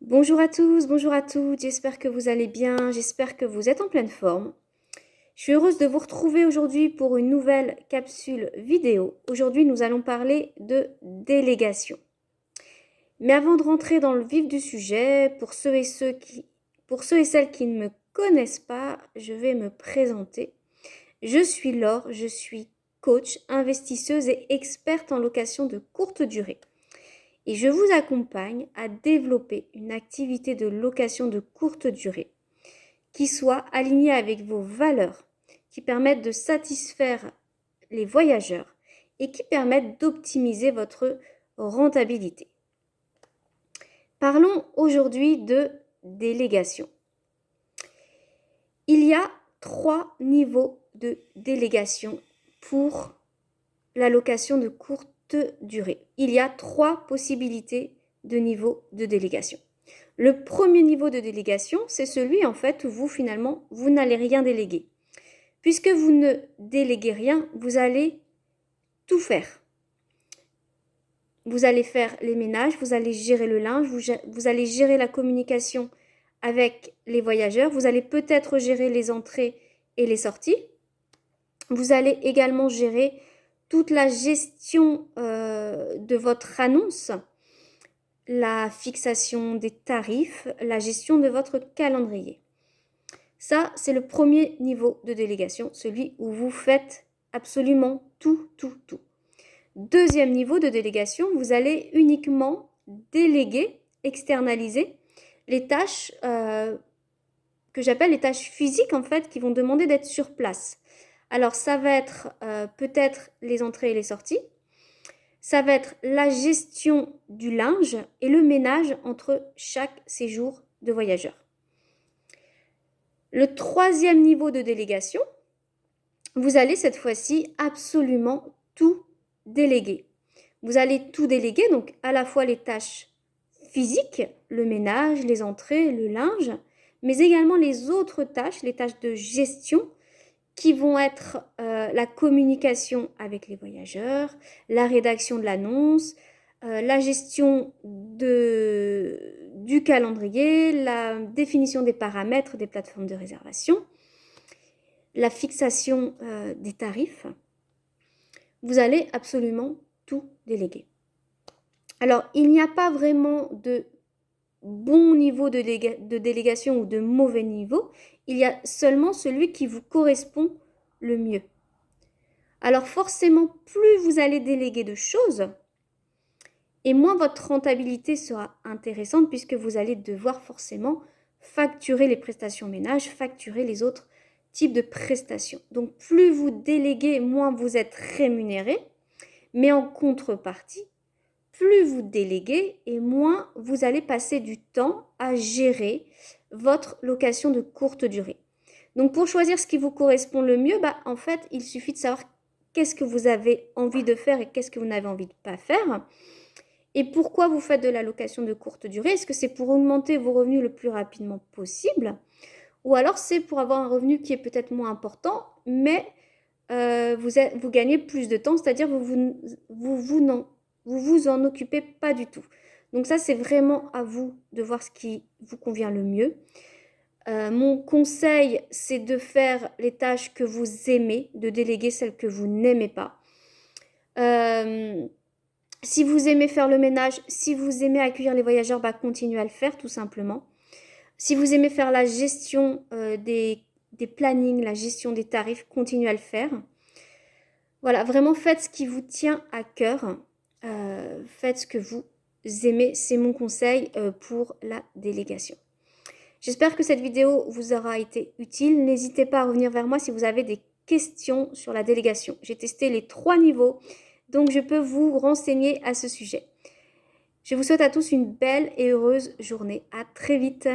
Bonjour à tous, bonjour à toutes, j'espère que vous allez bien, j'espère que vous êtes en pleine forme. Je suis heureuse de vous retrouver aujourd'hui pour une nouvelle capsule vidéo. Aujourd'hui, nous allons parler de délégation. Mais avant de rentrer dans le vif du sujet, pour ceux et celles qui ne me connaissent pas, je vais me présenter. Je suis Laure, je suis coach, investisseuse et experte en location de courte durée. Et je vous accompagne à développer une activité de location de courte durée qui soit alignée avec vos valeurs, qui permettent de satisfaire les voyageurs et qui permettent d'optimiser votre rentabilité. Parlons aujourd'hui de délégation. Il y a 3 niveaux de délégation pour la location de courte durée. Il y a 3 possibilités de niveau de délégation. Le premier niveau de délégation, c'est celui en fait où vous n'allez rien déléguer. Puisque vous ne déléguez rien, vous allez tout faire. Vous allez faire les ménages, vous allez gérer le linge, vous allez gérer la communication avec les voyageurs, vous allez peut-être gérer les entrées et les sorties. Vous allez également gérer toute la gestion de votre annonce, la fixation des tarifs, la gestion de votre calendrier. Ça, c'est le premier niveau de délégation, celui où vous faites absolument tout. Deuxième niveau de délégation, vous allez uniquement déléguer, externaliser les tâches que j'appelle les tâches physiques en fait, qui vont demander d'être sur place. Alors ça va être peut-être les entrées et les sorties, ça va être la gestion du linge et le ménage entre chaque séjour de voyageurs. Le troisième niveau de délégation, vous allez cette fois-ci absolument tout déléguer. Vous allez tout déléguer, donc à la fois les tâches physiques, le ménage, les entrées, le linge, mais également les autres tâches, les tâches de gestion qui vont être la communication avec les voyageurs, la rédaction de l'annonce, la gestion du calendrier, la définition des paramètres des plateformes de réservation, la fixation des tarifs. Vous allez absolument tout déléguer. Alors, il n'y a pas vraiment de bon niveau de délégation ou de mauvais niveau, il y a seulement celui qui vous correspond le mieux. Alors forcément, plus vous allez déléguer de choses, et moins votre rentabilité sera intéressante puisque vous allez devoir forcément facturer les prestations ménage, facturer les autres types de prestations. Donc plus vous déléguez, moins vous êtes rémunéré, mais en contrepartie, plus vous déléguez et moins vous allez passer du temps à gérer votre location de courte durée. Donc pour choisir ce qui vous correspond le mieux, en fait, il suffit de savoir qu'est-ce que vous avez envie de faire et qu'est-ce que vous n'avez envie de pas faire. Et pourquoi vous faites de la location de courte durée? Est-ce que c'est pour augmenter vos revenus le plus rapidement possible? Ou alors c'est pour avoir un revenu qui est peut-être moins important, mais vous gagnez plus de temps, c'est-à-dire vous vous en occupez pas du tout. Donc ça, c'est vraiment à vous de voir ce qui vous convient le mieux. Mon conseil, c'est de faire les tâches que vous aimez, de déléguer celles que vous n'aimez pas. Si vous aimez faire le ménage, si vous aimez accueillir les voyageurs, continuez à le faire tout simplement. Si vous aimez faire la gestion des plannings, la gestion des tarifs, continuez à le faire. Voilà, vraiment faites ce qui vous tient à cœur. Faites ce que vous aimez, c'est mon conseil pour la délégation. J'espère que cette vidéo vous aura été utile. N'hésitez pas à revenir vers moi si vous avez des questions sur la délégation. J'ai testé les 3 niveaux, donc je peux vous renseigner à ce sujet. Je vous souhaite à tous une belle et heureuse journée. À très vite.